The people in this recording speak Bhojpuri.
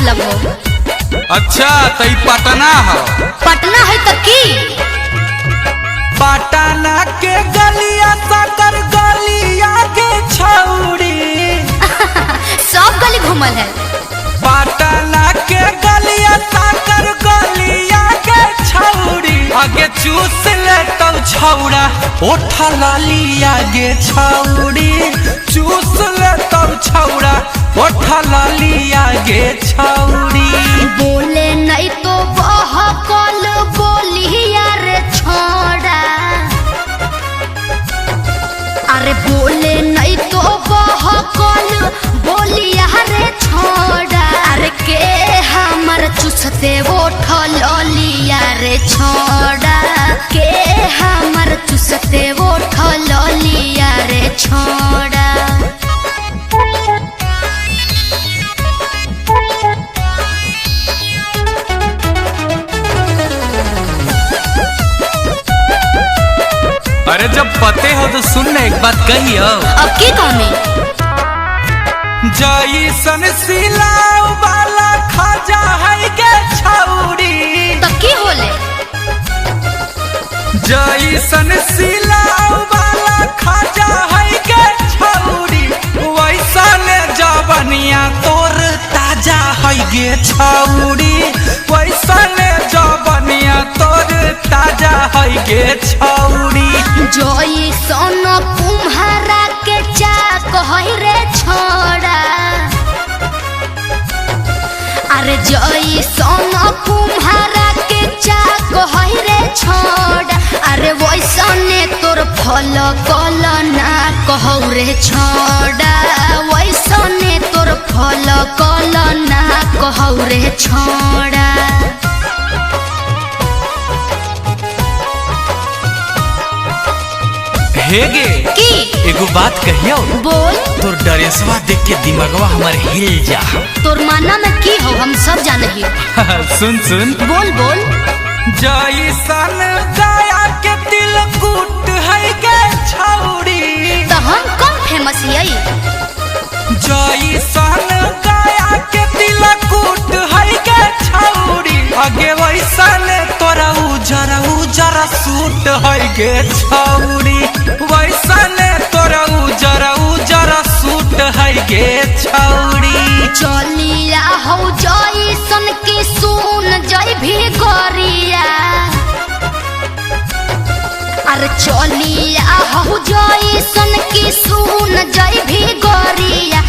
मतलब हो? अच्छा तो ई पटना है। पटना है तो की? पटना के गलिया साकर गलिया के छौड़ी सब गली घूमल है। पटना के गलिया साकर गलिया के छौड़ी आगे चूस ले तो छौड़ा ओठा लाली आगे छौड़ी चूस ले तो छौड़ा ओठा लाली आगे छौड़ी। बोले नहीं तो बहकल बोलिया रे छोड़ा। अरे बोले नहीं तो बहकल बोलिया रे छोड़ा। अरे के हमर चुसते ओठल लिया रे छोड़ा। के हमर चुसते ओठल लिया रे छोड़ा। अरे जब पते हो तो सुन एक बात कही हो। अब की कमी? जैसन सिलाऊ वाला खाजा है के छौड़ी। तो की होले? जैसन सिलाऊ वाला खाजा है के छौड़ी वैसन जवनिया तोर ताजा है गे छौड़ी वैसन जवनिया तोर ताजा है गे छौड़ी। जोई सोनो तुम्हारा के चा कहै रे छोड़ा। अरे जोई सोनो तुम्हारा के चा कहै रे छोड़ा। अरे वैसने तोर फल कल ना कहौ रे छोड़ा। वैसने तोर फल कल ना कहौ रे छोड़ा। हेगे की? एगो बात कहियो। बोल। तोर ड्रेसवा देख के दिमागवा हमार हिल जा। तोर माना में की हो हम सब जाने ही। सुन सुन बोल बोल। जैसन गाया के दिल कूट है के छौड़ी। तो हम कम फेमस है? जैसन गाया के दिल कूट है के छौड़ी आगे वैसन तोरा उजरा उजरा सूट है के छौड़ी वैसन तोरा उजरा उजरा सूट है के छौड़ी। चलिया हो जैसन की सुन जय भी गोरिया। अरे चलिया हो जैसन की सुन जय भी गोरिया।